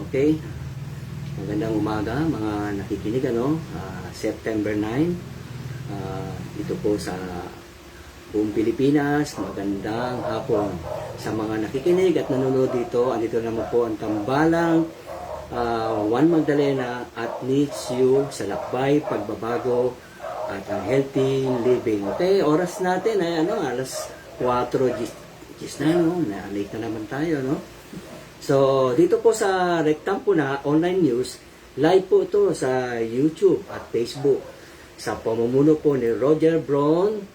Okay? Magandang umaga mga nakikinig, ano? September 9. Ito po sa buong Pilipinas. Magandang hapon sa mga nakikinig at nanonood dito. Andito naman po ang tambalang Juan Magdalena at needs you sa lakbay, pagbabago at ang healthy living. Okay, oras natin ay alas 4:10 na, no? Na-late na naman tayo, no? So, dito po sa Rectampo na online news, live po ito sa YouTube at Facebook. Sa pamumuno po ni Roger Brown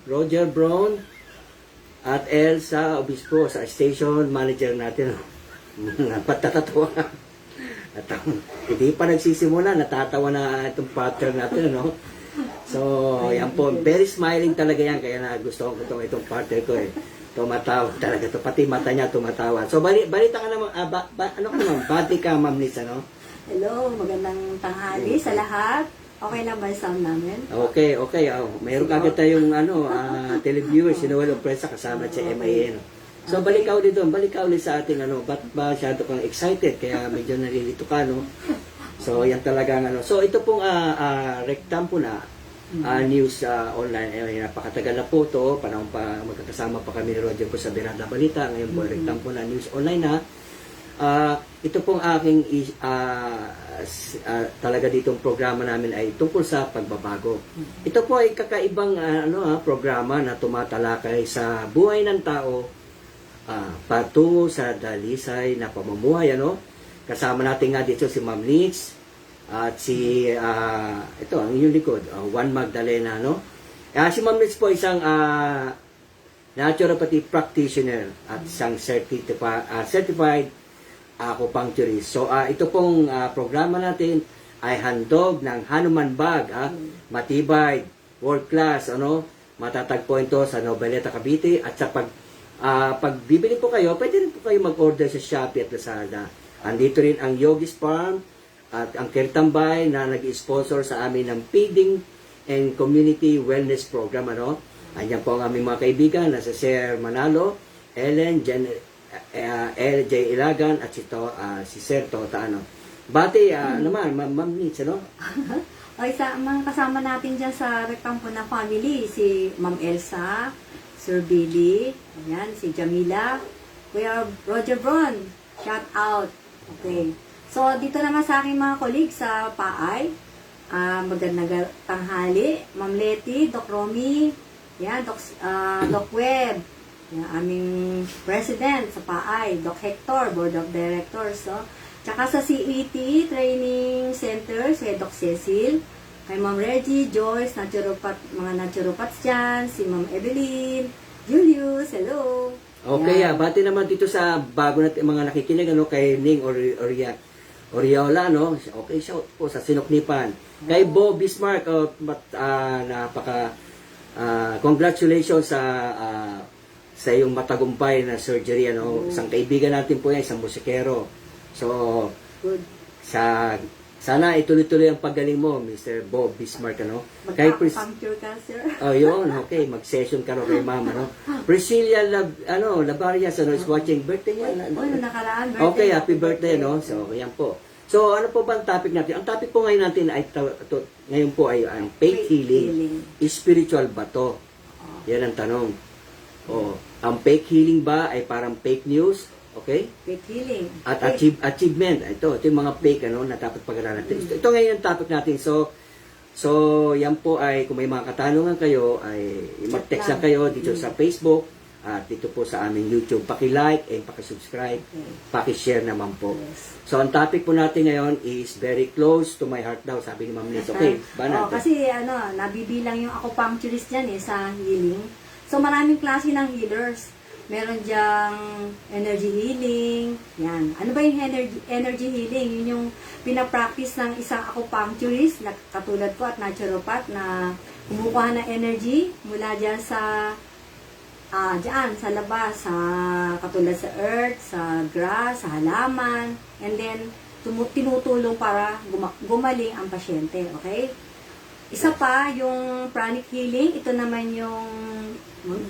at Elsa Obispo sa station manager natin. Patatawa. At hindi pa nagsisimula, natatawa na itong partner natin, no? So, yan po, very smiling talaga yan, kaya nagustuhan ko itong partner ko eh. Tumatawa talaga to, pati mata niya tumatawa. So, balita ka naman, ano ka naman, bati ka, Ma'am Liz, ano? Hello, magandang tanghali sa lahat. Okay lang ba yung sound namin? Okay. Mayroon kagad tayong televiewers, sinuwal of press, kasama sa MIA, no? So, balikaw dito, balikaw ulit sa ating, ba't ba masyado kang excited, kaya medyo nalilito ka, no? So, yan talagang, So, ito pong Rectampo na news online. Napakatagal na po ito. Panahon pa, magkakasama pa kami ni Roger po sa Birada Balita. Ngayon po, Rectampo na news online na. Ito pong aking talaga ditong programa namin ay tungkol sa pagbabago. Ito po ay kakaibang programa na tumatalakay sa buhay ng tao patungo sa dalisay na pamumuhay. Kasama natin nga dito si Ma'am Liz at si ito ang inyong likod, Juan Magdalena, no? Si Ma'am Liz po isang naturopathy practitioner at isang certified acupuncturist. So ito pong programa natin ay handog ng Hanuman Bag, matibay, world class, matatagpuan ito sa Noveleta, Cavite. At sa pag bibili po kayo, pwede rin po kayo mag-order sa Shopee at Lazada. Andito rin ang Yogis Farm at ang Kertambay na nag-sponsor sa amin ng Feeding and Community Wellness Program. Anyan po ang aming mga kaibigan na si Sir Manalo, Ellen, LJ Ilagan at si Sir Tota. Bati naman, Ma'am Liz, Okay, sa mga kasama natin dyan sa Rectampo na family, si Ma'am Elsa, Sir Billy, ayan, si Jamila, Kuya Roger Brown, shout out. Okay. So, dito naman sa aking mga colleagues sa PAAY, magandang tanghali, Ma'am Leti, Doc Romy, yan, Doc Web, yan, aming president sa PAAY, Doc Hector, Board of Directors, tsaka sa CET Training Center, si Doc Cecil, kay Ma'am Reggie, Joyce, mga naturopats dyan, si Ma'am Evelyn, Julius, hello. Okay, bati naman dito sa bago natin mga nakikinig, kay Ning Oriola, Okay, shout po sa Sinoknipan. Kay Bo Bismarck, congratulations sa iyong matagumpay na surgery, Isang kaibigan natin po yan, isang musikero. So, Good. sana ituloy-tuloy ang paggaling mo, Mr. Bob Bismarck, Magpa-puncture ka, sir. Yun, okay, mag-session ka rin kay Ma'am, Priscilla Labarias, is watching birthday niya. Nakaraan, birthday. Okay, happy birthday, So, yan po. So, ano po ba ang topic natin? Ang topic po ngayon natin ay, ngayon po ay faith healing. Spiritual ba to? Yan ang tanong. Ang fake healing ba ay parang fake news? Okay? Faith healing. At achievement. Ito yung mga fake, na dapat pag-aralan natin. Ito ngayon ang topic natin. So, yan po ay, kung may mga katanungan kayo, ay mag-text lang kayo dito sa Facebook at dito po sa aming YouTube. Paki-like and paki-subscribe. Paki-share naman po. Yes. So, ang topic po natin ngayon is very close to my heart daw, sabi ni Ma'am Liz. Okay, ba natin? Kasi nabibilang yung acupuncturist dyan sa healing. So, maraming klase ng healers. Meron diyang energy healing. Yan. Ano ba yung energy healing? Yun yung pinapractice ng isang acupuncturist na katulad ko at naturopath na kumukuha ng energy mula dyan sa dyan, sa labas, katulad sa earth, sa grass, sa halaman, and then tinutulong para gumaling ang pasyente. Okay? Isa pa, yung pranic healing, ito naman yung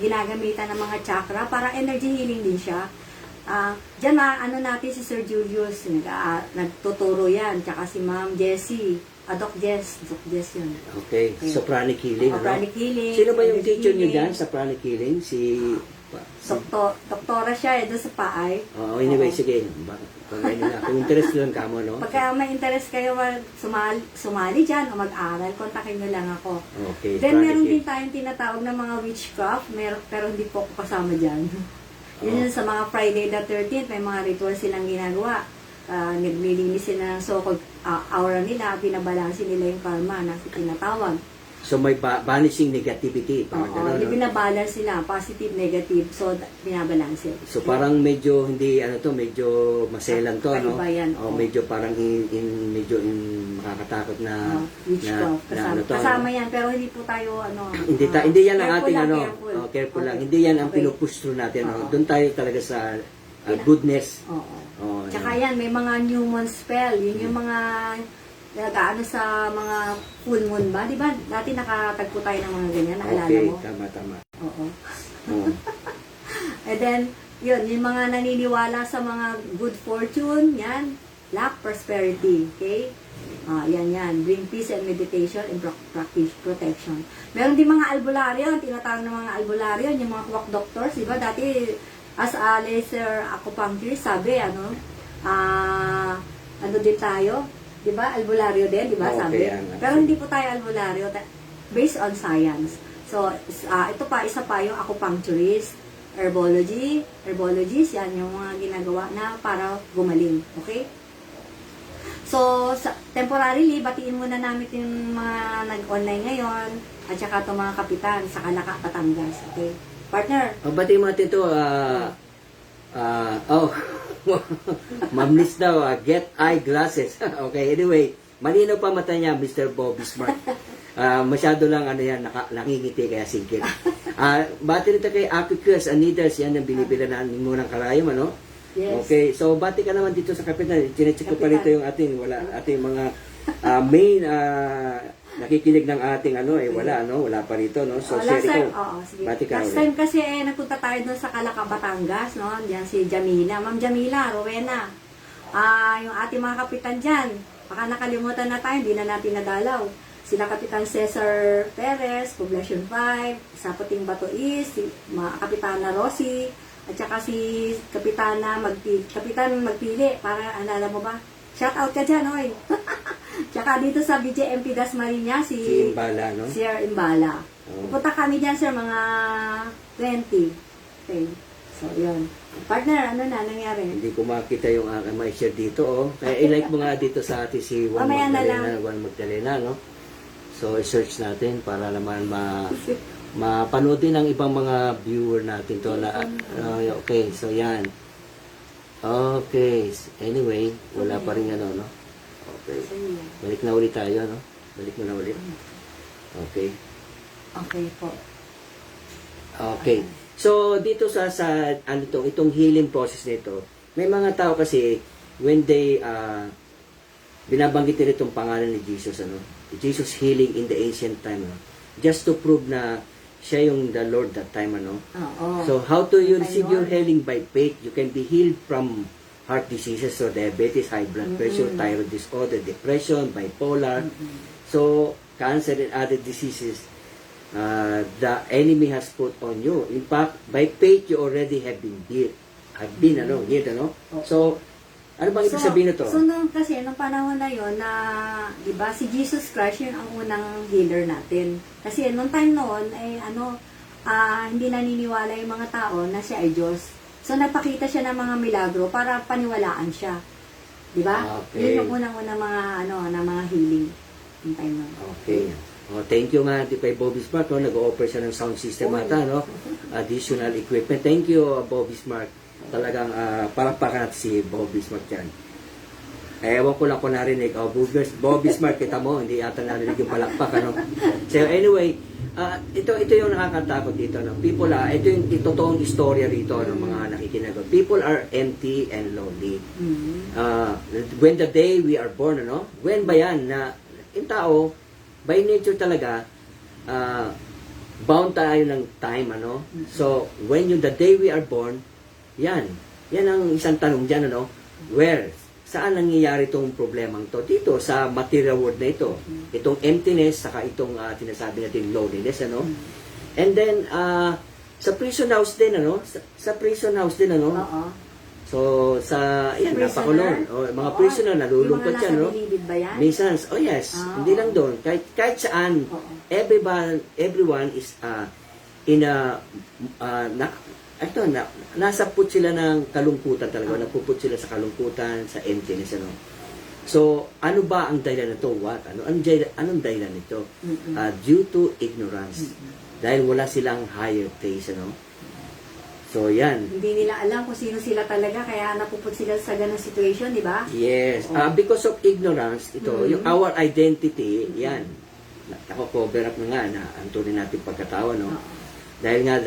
ginagamitan ng mga chakra, para energy healing din siya. Diyan ano natin si Sir Julius, nagtuturo yan, tsaka si Ma'am Jessie, Doc Jess yun. Okay, sopranic healing, ano? Pranic healing. Sino ba yung energy teacher niyo healing. dyan sa pranic healing? Doktora siya doon sa paay. Anyway, Oo. sige. Kung interest lang ka mo, no? Pagka may interest kayo sumali dyan o mag-aral, kontakin nyo lang ako. Okay, Then pranic meron din healing. tayong tinatawag na mga witchcraft, pero hindi po ako kasama dyan. Yun yung sa mga Friday the 13th, may mga ritual silang ginagawa. Naglilinis sila ng so-called aura nila, binabalansin nila yung karma na tinatawag. So may banishing negativity, parang Oo, gano'n, no? binabalance sila, positive, negative, so binabalansin. So parang medyo hindi medyo maselan to, no? Kakaiba yan, O oo. medyo parang medyo makakatakot na Witchcraft, kasama yan, pero hindi po tayo, hindi yan ang careful ating lang, careful careful. lang. Okay. Hindi yan ang Okay. pinupush through natin, no? Oo. Doon tayo talaga sa goodness. Oo. Oh, Tsaka yan, may mga new moon spell. Yun yung mga nag-ano sa mga full moon ba? Di ba? Dati nakatagpo tayo ng mga ganyan, naalala Okay, mo? tama. Oo. Oh. And then, yun, yung mga naniniwala sa mga good fortune, yan, luck, prosperity, okay? Yan. Bring peace and meditation and practice protection. Meron din mga albularyo, tinatawag ng mga albularyo, yung mga quack doctors, di ba? Dati, as a laser acupuncturist, sabi, ano din tayo, di ba? Albularyo din, di ba? Okay, Sabi. yan. Pero hindi po tayo albularyo, based on science. So, ito pa, isa pa yung acupuncturist, herbologist, yan yung mga ginagawa na para gumaling. Okay? So, temporarily, batiin muna namin yung mga nag-online ngayon, at saka itong mga kapitan sa Calaca, Batangas. Okay? Partner, Bati mo natin ito, Ma'am Liz daw, get eyeglasses. Okay, anyway, malinaw pa mata niya, Mr. Bobby Smart. Masyado lang nakingiti kaya singkit. Bati nito kay Apicus and Needles, yan ang binibila na mo ng karayom, ano? yes. Okay, so bati ka naman dito sa kapitan. Chinecheck ko pa rito yung ating mga main nakikinig ng ating wala pa rito, no? So share ko. Sige. Bati ka Last ulit. time kasi nagpunta tayo doon sa Calaca, Batangas, no? Diyan si Jamila. Ma'am Jamila, Rowena. Yung ating mga kapitan diyan. Baka nakalimutan na tayo, hindi na natin nadalaw. Sila Kapitan Cesar Perez, Poblacion 5, Saputing Bato East, si Kapitana Rosie, at saka si Kapitan Magpili, para alala mo ba? Shout out ka dyan, oy. Tsaka dito sa BJMP Dasmariñas, Si Imbala, no? Sir Imbala. Oh. Pupunta kami dyan, sir, mga 20. Okay. So, yun. Partner, ano na nangyari? Hindi ko makita yung may share dito, oh. Kaya i-like mo nga dito sa atin si Juan Mamaya na Magdalena, no? So, i-search natin para naman mapanood din ng ibang mga viewer natin to na, okay, so yan. Okay, anyway, wala pa rin no? Okay. So, yun. Balik na ulit tayo, no? Balik mo na ulit. Okay. Okay po. Okay. So, dito sa itong healing process nito, may mga tao kasi, when they, binabanggit nila itong pangalan ni Jesus, Jesus healing in the ancient time, just to prove na siya yung the Lord that time, Oo. So, how do you Ayun. receive your healing by faith? You can be healed from heart diseases, so diabetes, high blood pressure, thyroid disorder, depression, bipolar, so cancer and other diseases the enemy has put on you. In fact, by faith, you already have been healed. Healed, So, ano bang ibig sabihin nito? So, nung panahon na yon na, di ba, si Jesus Christ yun ang unang healer natin. Kasi nung time noon, hindi naniniwala yung mga tao na siya ay Diyos. So, nagpakita siya ng mga milagro para paniwalaan siya. Di ba? Okay. Yun yung unang-unang mga healing yung time noon. Okay. Thank you nga kay Bobby Smart, nag-o-offer siya ng sound system ata, additional equipment. Thank you, Bobby Smart. Talagang parapakan natin si Bobby Smart yan. Ewan ko lang kung narinig. Bobby Smart, kita mo, hindi yata narinig yung palakpak, So anyway, ito yung nakakatakot dito, People, ito yung totoong istorya rito ng mga nakikinig. People are empty and lonely. When the day we are born, When ba yan na yung tao, by nature talaga, bound tayo ng time, So, the day we are born, yan, yan ang isang tanong dyan, ano? Where? Saan nangyayari itong problemang to? Dito, sa material world na ito. Itong emptiness, saka itong tinasabi natin loneliness, ano? And then, sa prison house din, ano? Sa prison house din, ano? Oo. So, yan, prisoner? napakulong. Mga Oo. prisoner, nalulungkot Yung mga yan, no? nasa bilibid ba yan? Minsan, yes, hindi lang doon. Kahit saan, Oo. everyone is in a, nasa put sila ng kalungkutan talaga. Napuput sila sa kalungkutan, sa emptiness, ano. So, ano ba ang dahilan nito? What? Anong dahilan nito? Due to ignorance. Dahil wala silang higher taste, ano. So, yan. Hindi nila alam kung sino sila talaga, kaya napuput sila sa ganung situation, di ba? Yes. Because of ignorance, ito, yung our identity, yan. Nako-cover up na nga na ang tunay natin pagkatao, no? Dahil nga,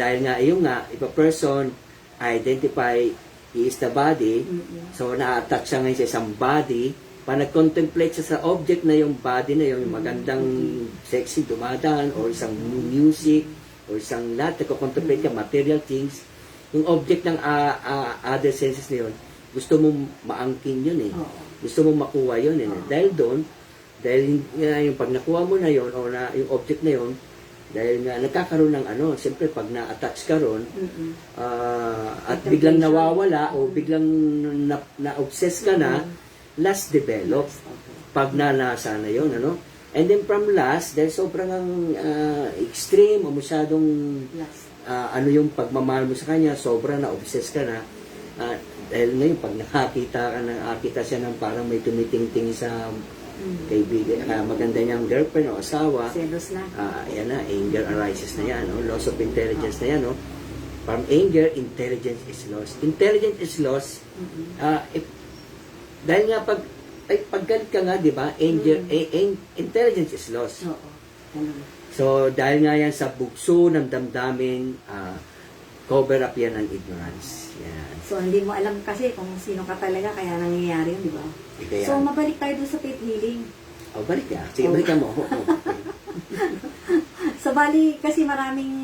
if a person identify he is the body, so na-attach siya ngayon sa isang body, pa nag-contemplate siya sa object na yung body na yung magandang sexy dumadaan, or isang music, or isang lahat, nagko-contemplate ka, material things, yung object ng other senses na yun, gusto mong maangkin yun eh. Gusto mong makuha yun eh. Dahil doon, yung pag nakuha mo na yun, o yung object na yun, dahil nga nagkakaroon ng siyempre pag na-attach ka ron, at biglang nawawala, o biglang na-obsess ka na, last develop. Pag nasa na yun, ano? And then from last, dahil sobrang extreme, o masyadong yung pagmamahal mo sa kanya, sobra na, obsessed ka na. Dahil ngayon, pag nakakita siya ng parang may tumitingting sa kaibigan, maganda niyang girlfriend o asawa, Selos na. Yan na, anger arises na yan, no? Loss of intelligence na yan, no? From anger, intelligence is lost. Intelligence is lost, dahil nga pag galit ka nga, di ba, intelligence is lost. Oo. Ganun. So, dahil nga yan sa bugso ng damdamin, cover up yan ng ignorance. Yan. So, hindi mo alam kasi kung sino ka talaga, kaya nangyayari yun, di ba? Kaya, So, mabalik tayo dun sa faith healing. balik ka. Sige, balikan mo. So, bali, kasi maraming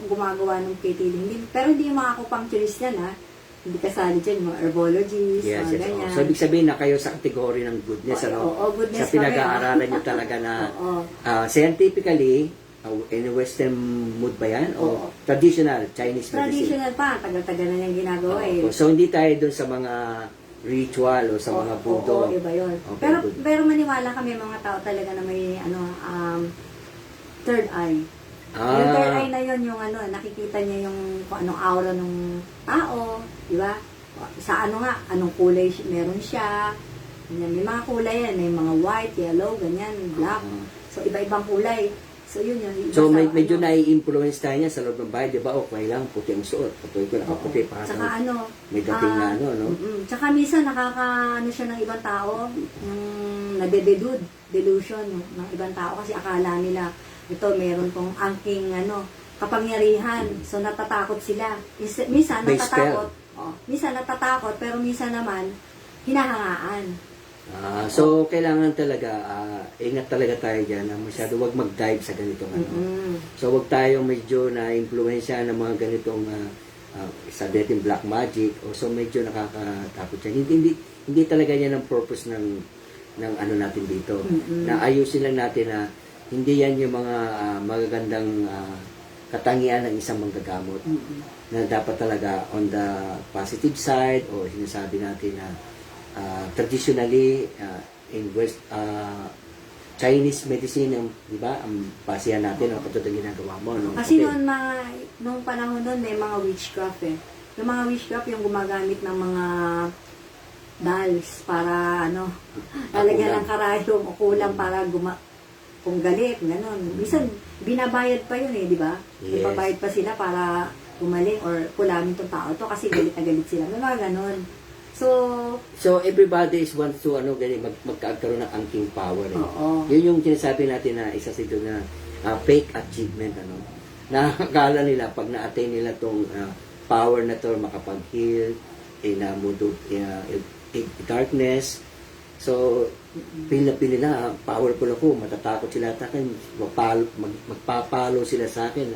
gumagawa ng faith healing. Pero hindi yung mga acupuncturist yan, ha? Hindi kasali dyan, mga herbologists, Yes, mga yes. ganyan. So, ibig sabihin na kayo sa kategory ng goodness, ano? Oo, goodness Sa pinag-aaralan nyo talaga na, scientifically, in Western mood ba yan? O traditional, Chinese medicine? Traditional pa, tagal-tagal na niyang ginagawa eh. So, hindi tayo doon sa mga ritual o sa mga budo. Oo, iba yun. Okay, pero maniwala kami mga tao talaga na may third eye. Yung third eye na yun, yung nakikita niya yung kung anong aura ng tao, di ba? Sa anong kulay meron siya. Ganyan. May mga kulay yan, may mga white, yellow, ganyan, black. So, iba-ibang kulay. So, yun yun. So, medyo nai-influence tayo niya sa loob ng bahay, di ba? O, kailangan puti ang suot. Puti ko, nakaputi. Tsaka may dating na no? Tsaka minsan siya ng ibang tao, yung delusion ng ibang tao kasi akala nila ito meron tong angking kapangyarihan. So natatakot sila. Minsan natatakot pero minsan naman hinahangaan. So kailangan talaga ingat talaga tayo diyan na masyado wag mag-dive sa ganitong So wag tayong medyo na-impluwensya ng mga ganitong sa dating black magic o so medyo nakakatakot yan. Hindi talaga yan ang purpose ng natin dito. Na ayusin lang natin na hindi yan yung mga magagandang katangian ng isang manggagamot. Na dapat talaga on the positive side o sinasabi natin na traditionally in West Chinese medicine, di ba? Ang basihan natin ang katulad ng ginagawa mo. No? Kasi nung panahon doon may mga witchcraft eh. Yung mga witchcraft yung gumagamit ng mga dolls para lalagyan ng karayom o kulang para kung galit, gano'n. Minsan, binabayad pa yun eh, di ba? Yes. Ipabayad pa sila para gumaling or kulamin tong tao to kasi galit na galit sila. May mga gano'n. So everybody is wants to magkakaroon ng angking power. Eh. Yun yung sinasabi natin na isa sa ito na fake achievement. Nakakala nila pag na-attain nila tong power na to makapag-heal in a mood of darkness. So, feel na powerful ako, matatakot sila sa akin, magpapalo sila sa akin.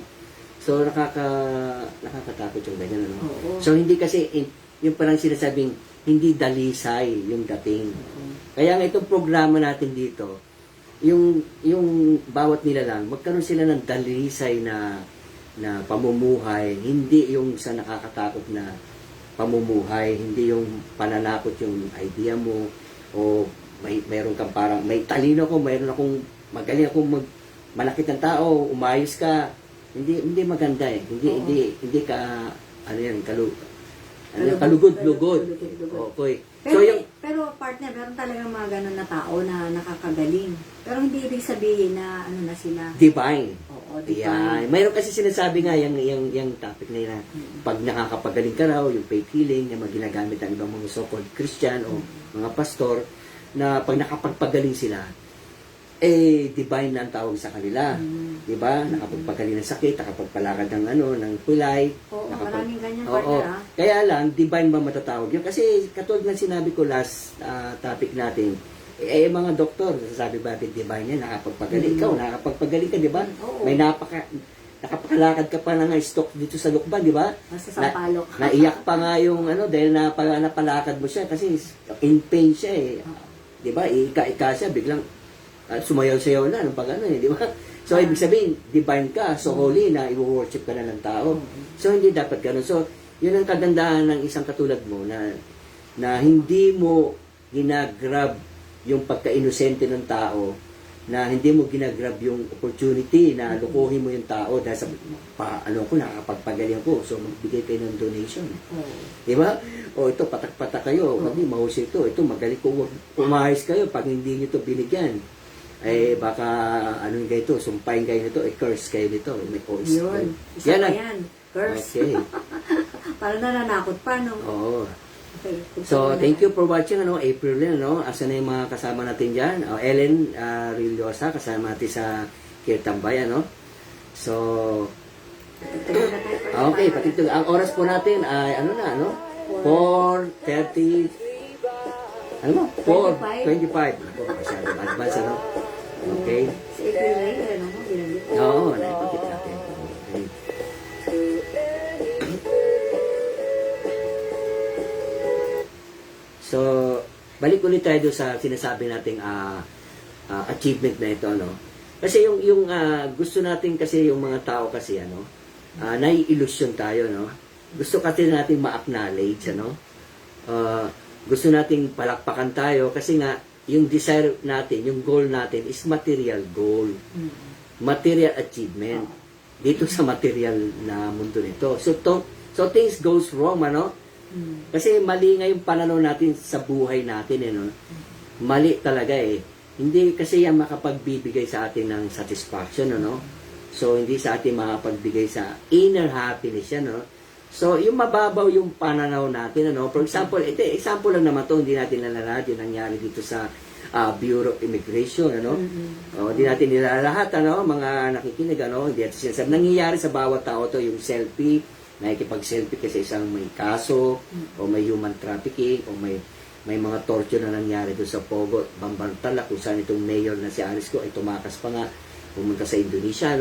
So, nakakatakot yung ganyan, ano? Oo. So, hindi kasi, yung parang sinasabing, hindi dalisay yung dating. Kaya nga itong programa natin dito, yung bawat nila lang, magkaroon sila ng dalisay na pamumuhay, hindi yung sa nakakatakot na pamumuhay, hindi yung pananakot yung idea mo, o mayroon kang parang, may talino ko, mayroon akong, magaling akong malakit ng tao, umayos ka, hindi maganda eh. Hindi ka kalugod-lugod. Okay. So Pero partner, meron talagang mga ganun na tao na nakakagaling. Pero hindi ibig sabihin na ano na sila. divine. Oo, Yeah. divine. Mayroon kasi sinasabi nga yung topic na yun, pag nakakapagaling ka raw, yung faith healing, yung mga ginagamit ng ibang mga so-called Christian o mga pastor, na pag nakapagpagaling sila, divine na ang tawag sa kanila. Di ba? Nakapagpagaling ng sakit, nakapagpalakad ng kulay. Oo, maraming ganyan Oo. partner. Kaya lang, divine ba matatawag yun? Kasi katulad ng sinabi ko last topic natin, mga doktor, sasabi ba, divine yan, nakapagpagaling. Ikaw, nakapagpagaling ka, di ba? Oo. May nakapakalakad ka pa ng stock dito sa lukban, di ba? Nasa sampalok. Naiyak pa nga yung dahil napalakad mo siya kasi in pain siya eh. Di ba? Ika siya, biglang sumayaw-sayaw na ng di ba? So, ibig sabihin, divine ka, so holy na, i-worship ka na ng tao. So, hindi dapat ganun. So, yun ang kagandahan ng isang katulad mo na hindi mo ginagrab yung pagka-inosente ng tao, na hindi mo ginagrab yung opportunity na lukuhin mo yung tao dahil sa nakakapagpagaling ko, so magbigay kayo ng donation. Di ba? O ito, patak-patak kayo, wag niyo mahusay ito, magaling ko, umahis kayo pag hindi niyo ito binigyan. Baka kayo ito, sumpahin kayo nito, curse kayo nito. May Yun. Isa pa yan. Curse. Okay. Parang nananakot pa, no? Oo. Okay. So, thank you for watching, April din, Asa na yung mga kasama natin dyan? Ellen Rillosa, kasama natin sa Kirtambay, So, okay, patitog. Ang oras po natin ay, 4:30, 4:25. Ako, masyadong advance, Okay. Sa April na yun, binanggit. Oo, naipakit natin. Okay. So, balik ulit tayo doon sa sinasabi nating achievement na ito, Kasi yung gusto natin kasi yung mga tao kasi, nai-illusion tayo, Gusto kasi natin ma-acknowledge, gusto nating palakpakan tayo kasi nga, yung desire natin, yung goal natin is material goal. Material achievement. Dito sa material na mundo nito. So things goes wrong, Kasi mali nga yung pananaw natin sa buhay natin, Mali talaga, Hindi kasi yan makapagbibigay sa atin ng satisfaction, So, hindi sa atin makapagbigay sa inner happiness yan, So, yung mababaw yung pananaw natin, For example, example lang naman to, hindi natin nalalahat yung nangyari dito sa Bureau of Immigration, Hindi natin nilalahat, mga nakikinig, Hindi natin sinasabi. Nangyayari sa bawat tao to, yung selfie, nakikipag-selfie kasi isang may kaso, o may human trafficking, o may mga torture na nangyari doon sa Pogo, Bambantala, kung saan itong mayor na si Arisco ay tumakas pa nga, pumunta sa Indonesia,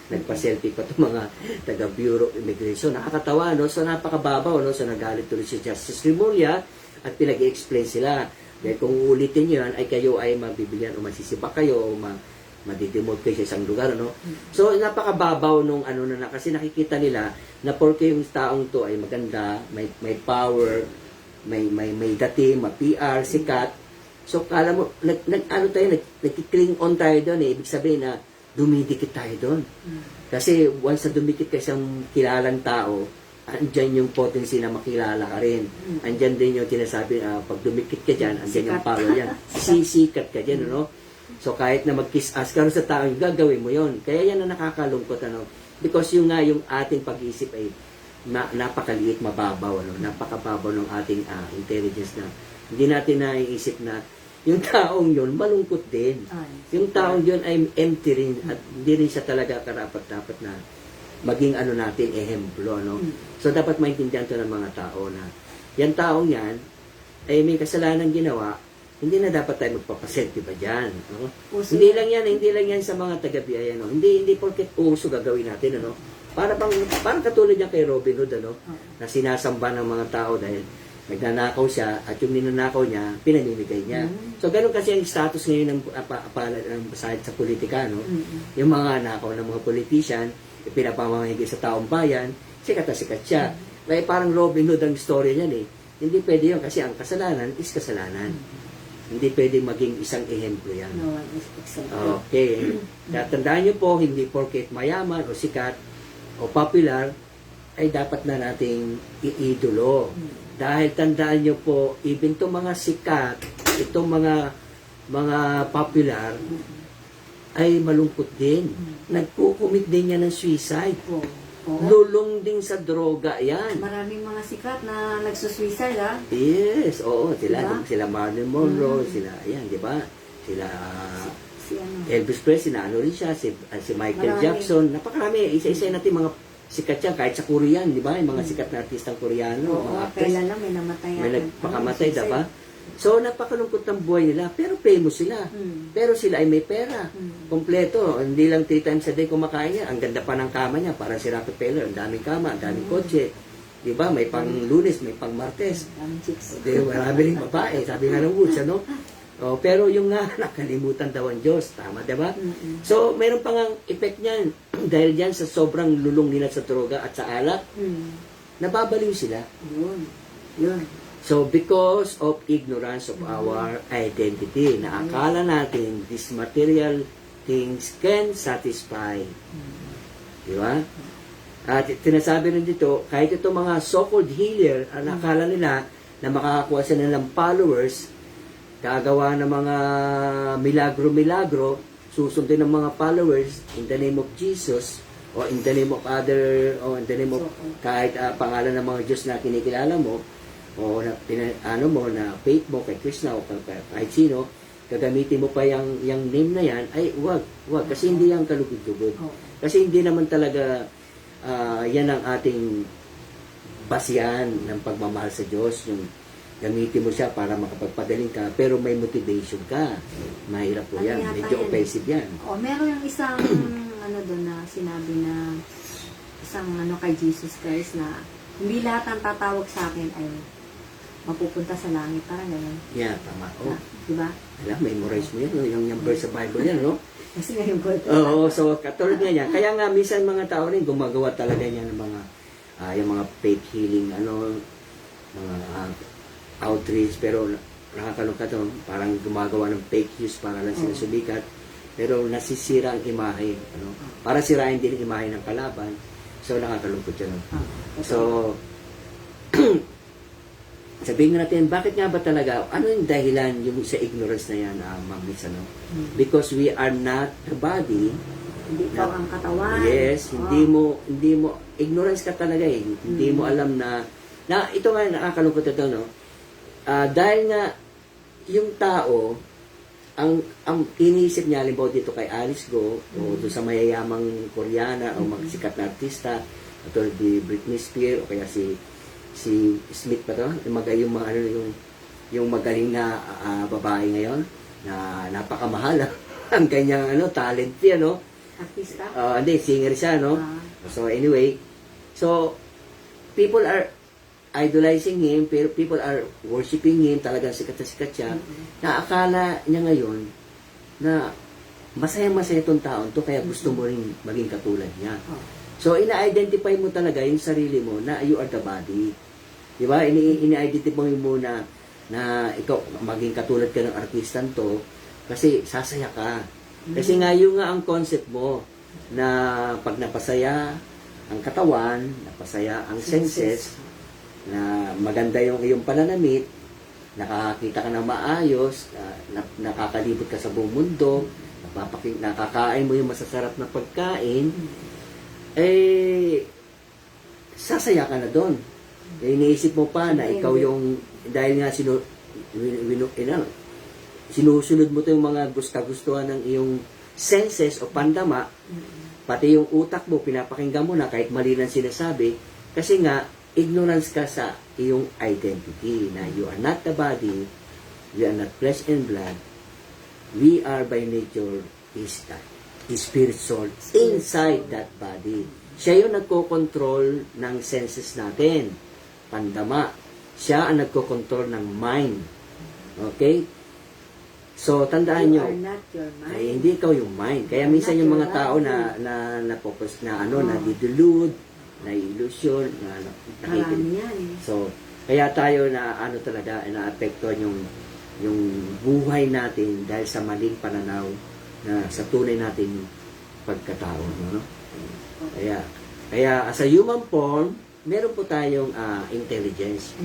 Nagpa-selfie pa itong mga taga-Bureau of Immigration. Nakakatawa, So, napakababaw, So, nagalit tuloy si Justice Remulla at pinag-i-explain sila. Dahil kung uulitin nyo yan, ay kayo ay mabibigyan o masisipa kayo o madidemod kayo sa isang lugar, So, napakababaw nung na kasi nakikita nila na porke yung taong to ay maganda, may power, may dating, PR, sikat. So, kala mo, nagkikling on tayo doon, Ibig sabihin na dumidikit tayo doon. Kasi once na dumikit ka isang kilalang tao, andyan yung potency na makilala ka rin. Andyan din yung tinasabi, pag dumikit ka dyan, andyan yung power yan. Sisikat ka dyan, So, kahit na mag-kiss ass ka sa tao, gagawin mo yon. Kaya yan na nakakalungkot, Because yung ating pag-iisip ay napakaliit, mababaw, Napakababaw ng ating intelligence na hindi natin naiisip na yung taong yun, malungkot din. Yung taong yun ay empty rin at hindi rin siya talaga karapat-dapat na maging natin, ehemplo, So, dapat maintindihan to ng mga tao na yan taong yan ay may kasalanan ginawa, hindi na dapat tayo magpapasenti ba dyan, Hindi lang yan sa mga taga-biyaya, Hindi porket uso gagawin natin, Parang katulad niya kay Robin Hood, ano? Na sinasamba ng mga tao dahil nagnanakaw siya at yung ninanakaw niya, pinamimigay niya. So, ganun kasi ang status ngayon ng sa politika, no? Yung mga nakaw ng mga politician, pinapamamahigay sa taong bayan, sikat na sikat siya. Kaya parang Robin Hood ang story niyan eh. Hindi pwede yun kasi ang kasalanan is kasalanan. Hindi pwede maging isang ehemplo yan. No one is exempted. Okay. Kaya tandaan niyo po, hindi porket mayaman o sikat o popular, ay dapat na nating iidolo. Dahil tandaan niyo po, even itong mga sikat, itong mga popular, ay malungkot din. Nagkukumit din yan ng suicide. Oo. Lulong din sa droga yan. Maraming mga sikat na nagsusuicide, ha? Yes, oo. Sila, Diba? sila Marilyn Monroe, sila, ayan, di ba? Sila Si ano? Elvis Presley, na ano rin siya, si Michael Marami. Jackson. Napakarami, isa-isa natin mga sikat yan, kahit sa Korean, di ba? Yung mga sikat na artistang Koreano, Oo, mga actress, kailan lang may namatay. may yata. nagpakamatay, Suicide. diba? So, napakalungkot ng buhay nila, pero famous sila. Pero sila ay may pera. Kompleto. Hindi lang 3 times a day kumakain niya. Ang ganda pa ng kama niya. Parang si Rockefeller. Ang daming kama, ang daming kotse. Diba? May pang Lunes, may pang Martes. Daming chicks. Marami rin babae. Sabi nga ng Woods, ano? Oh, pero yung nga, nakalimutan daw ang Diyos. Tama, diba? So, mayroon pang ang effect niyan. Dahil dyan sa sobrang lulong nila sa droga at sa alak, nababaliw sila. Yun. So, because of ignorance of our identity, na akala natin these material things can satisfy. Di ba? At tinasabi rin dito, kahit itong mga so-called healer, ang akala nila na makakakuha sila ng followers, gagawa ng mga milagro-milagro, susundin ng mga followers in the name of Jesus, o in the name of other, o in the name of kahit pangalan ng mga Diyos na kinikilala mo, o na, na faith mo kay Krishna o kahit sino, gagamitin mo pa yung name na yan, ay wag, kasi hindi yan kalugod-lugod. Kasi hindi naman talaga yan ang ating basihan ng pagmamahal sa Diyos, yung gamitin mo siya para makapagpagaling ka, pero may motivation ka. Mahirap po yan, medyo offensive yan. O, meron yung isang doon na sinabi na isang kay Jesus Christ na hindi lahat ng tatawag sa akin ay mapupunta sa langit. Parang gano'n. Yeah, tama. Oh. Diba? Alam, memorize mo yan. Yung verse sa Bible yan, no? Kasi nga yung word. Oo, so katulad nga yan. Kaya nga, minsan mga tao rin gumagawa talaga niya ng mga, yung mga faith healing, mga outreach, pero nakakalungkat to, parang gumagawa ng fake news para lang sila sumikat, pero nasisira ang imahe, para sirain din ang imahe ng kalaban, so nakakalungkot yun. So, sabihin natin, bakit nga ba talaga, ano yung dahilan yung sa ignorance na yan, Ma'am Miss, Because we are not the body. Hindi ikaw ang katawan. Yes, hindi mo, ignorance ka talaga eh. Hindi mo alam na ito nga, nakakalungkot ito, no? Dahil nga, yung tao, ang iniisip niya, halimbawa dito kay Alice Go, o doon sa mayayamang Koreana, o magsikat na artista, o di Britney Spears, o kaya si Smith pa to, yung magaling na babae ngayon, na napakamahal, ang kanyang talent niya, no? Artista? Hindi, singer siya, no? So anyway, so people are idolizing him, pero people are worshiping him, talagang sikat na sikat siya, na akala niya ngayon na masaya-masaya itong taon to, kaya gusto mo rin maging katulad niya. So, ina-identify mo talaga yung sarili mo na you are the body. Di ba? Ina-identify mo na ikaw, maging katulad ka ng artistan to, kasi sasaya ka. Kasi nga yung nga ang concept mo, na pag napasaya ang katawan, napasaya ang senses, na maganda yung iyong pananamit, nakakita ka ng maayos, nakakalibot ka sa buong mundo, nakakain mo yung masasarap na pagkain, sasaya ka na doon. Iniisip mo pa na ikaw yung, dahil nga sinusunod mo to yung mga gusto-gustuhan ng iyong senses o pandama, pati yung utak mo, pinapakinggan mo na kahit mali lang sinasabi, kasi nga, ignorance ka sa iyong identity, na you are not the body, we are not flesh and blood, we are by nature is spirit soul inside that body. Siya yung nagko-control ng senses natin. Pandama. Siya ang nagko-control ng mind. Okay? So, tandaan You nyo, are not your mind. ay hindi ikaw yung mind. Kaya minsan yung mga tao na focus na nadidelude, na illusion, na Marami yan eh. So, kaya tayo na talaga, na-apektuhan yung buhay natin dahil sa maling pananaw na sa tunay nating pagkatao. No? Kaya as a human form, meron po tayong intelligence.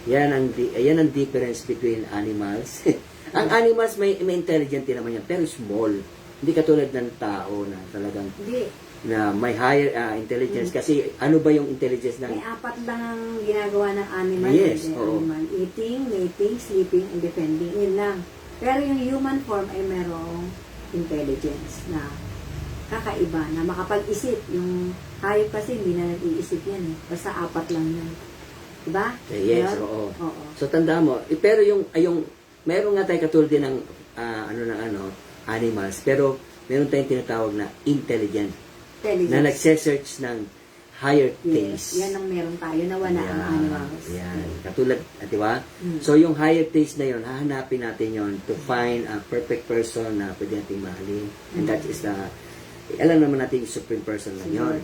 Yan ang difference between animals. Ang animals may intelligent din naman yan, pero small. Hindi katulad ng tao na talagang Hindi. na may higher intelligence. Kasi ano ba yung intelligence ng May 4 lang ang ginagawa ng animal. Yes, Hindi, oo. animal. Eating, mating, sleeping, and defending. Yun lang. Pero yung human form ay merong intelligence na kakaiba, na makapag-isip. Yung hayop kasi hindi na nag-iisip yan eh. Basta 4 lang yan. Diba? Yes, Yun? oo. Oo. So tanda mo, pero yung meron nga tayo katulad din ng animals, pero meron tayong tinatawag na intelligent Intelligence. na nagse-search ng higher Yes. taste. Yan ang meron tayo na wala ang animals. Yan. Katulad, di ba? Mm. So yung higher taste na yon, hahanapin natin yon to find a perfect person na pwede nating mahalin. And that is alam naman natin yung supreme person na yon.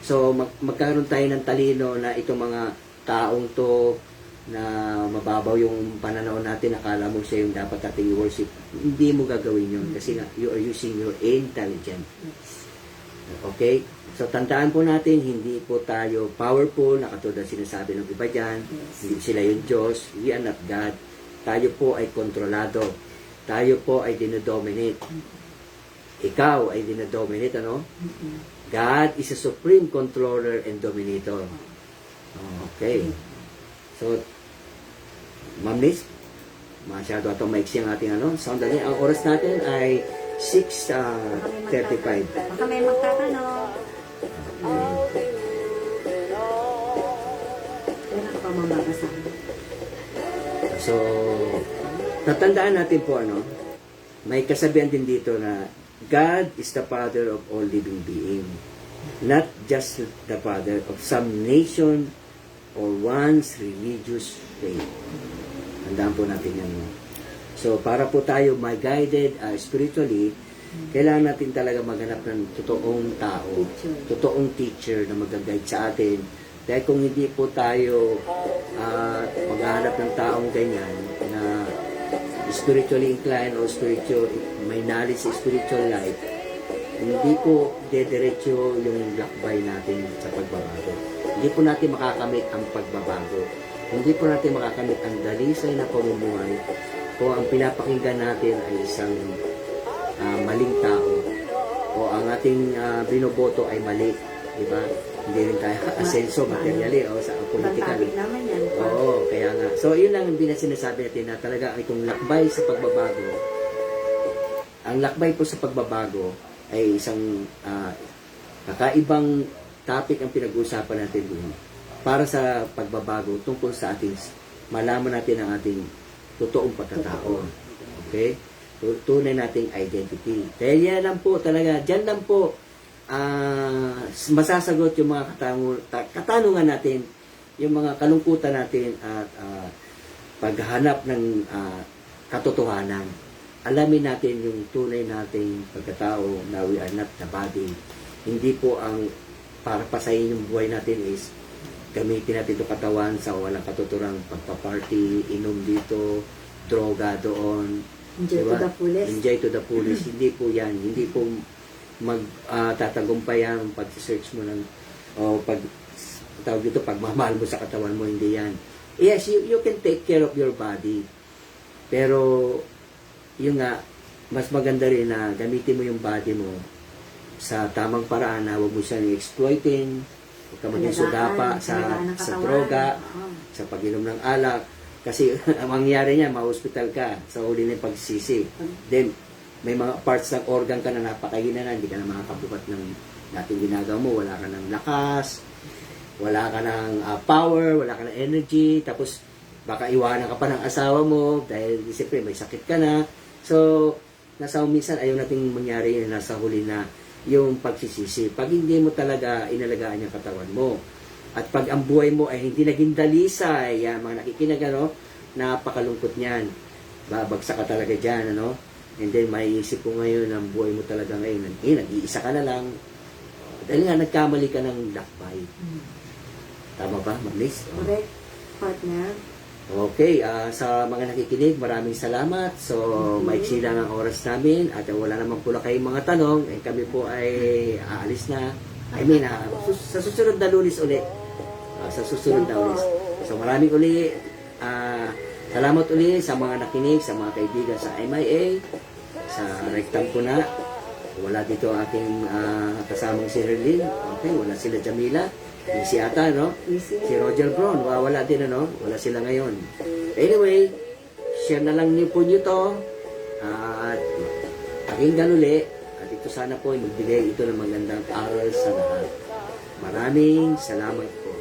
So, magkaroon tayo ng talino na itong mga taong to na mababaw yung pananaw natin, akala mo siya yung dapat nating i-worship. Hindi mo gagawin yun kasi nga, you are using your intelligence. Okay? So, tandaan po natin, hindi po tayo powerful, na katulad sinasabi ng iba dyan. Hindi sila yung Diyos. We are not God. Tayo po ay kontrolado. Tayo po ay dinodominate. Ikaw ay dinodominate, ano? God is a supreme controller and dominator. Okay. So, Ma'am Liz, masyado atong maiksi ang ating sound. Ang oras natin ay 6:35. Baka may magtatanong. Yan ang pamamagasan. So, tatandaan natin po, may kasabihan din dito na God is the Father of all living being. Not just the Father of some nation or one's religious faith. Tandaan po natin yan. So, para po tayo guided spiritually, kailangan natin talaga maghanap ng totoong tao, totoong teacher na mag-guide sa atin. Dahil kung hindi po tayo maghanap ng taong ganyan na spiritually inclined o may knowledge sa spiritual life, hindi po dediretso yung lakbay natin sa pagbabago. Hindi po natin makakamit ang pagbabago. Hindi po natin makakamit ang dalisay na pamumuhay kung ang pinapakinggan natin ay isang maling tao o ang ating binoboto ay mali. Diba? Hindi rin tayo asenso, materially o sa political. Topic naman yan. Oo, kaya nga. So, yun lang ang sinasabi natin na talaga itong lakbay sa pagbabago. Ang lakbay po sa pagbabago ay isang kakaibang topic ang pinag-uusapan natin doon para sa pagbabago tungkol sa ating malaman natin ang ating totoong pagkatao. Okay? Tunay nating identity. Kaya yan lang po talaga, dyan lang po masasagot yung mga katanungan natin, yung mga kalungkutan natin at paghanap ng katotohanan. Alamin natin yung tunay nating pagkatao na we are not the body. Hindi po ang para pasayin yung buhay natin is gamitin natin itong katawan sa walang katuturang pagpa-party, inom dito, droga doon. Enjoy to the fullest. Enjoy to the fullest. Hindi po yan. Hindi po tatagumpay ang pag-search mo ng tawag dito, pagmamahal mo sa katawan mo. Hindi yan. Yes, you can take care of your body. Pero yung nga, mas maganda rin na gamitin mo yung body mo sa tamang paraan na huwag mo siyang exploiting, huwag ka maging sudapa sa droga, sa pag-inom ng alak. Kasi ang mangyayari niya, ma-hospital ka sa huli ng pagsisi. Then, may mga parts ng organ ka na napakahina na, hindi ka na makakabukat ng dating ginagawa mo, wala ka ng lakas, wala ka ng power, wala ka ng energy, tapos baka iwanan ka pa ng asawa mo dahil siyempre may sakit ka na. So, minsan ayaw nating mangyari yun, nasa huli na yung pagsisisi. Pag hindi mo talaga inalagaan yung katawan mo. At pag ang buhay mo ay hindi naging dalisay, yan, mga nakikinig, ano, napakalungkot niyan. Babagsak ka talaga dyan, ano. And then, maiisip ko ngayon, ang buhay mo talaga ngayon, nag-iisa ka na lang. Dahil nga, nagkamali ka ng lakbay. Tama ba, Ma'am-Liz? Correct, partner. Okay, sa mga nakikinig, maraming salamat. So, maiksi lang ang oras namin at wala naman pula kayong mga tanong. Eh, kami po ay aalis na. I mean, sa susunod na Lunes uli. Sa susunod na Lunes. So, maraming uli. Salamat uli sa mga nakinig, sa mga kaibigan sa MIA, sa Rectam ko na. Wala dito ang aking kasamang si Herlin. Okay, wala sila Jamila. Si ata, no? Si Roger Brown, wala din, ano? Wala sila ngayon. Anyway, share na lang niyo po nyo to. At pakinggan uli. At ito sana po, magbigay ito ng magandang aral sa lahat. Maraming salamat po.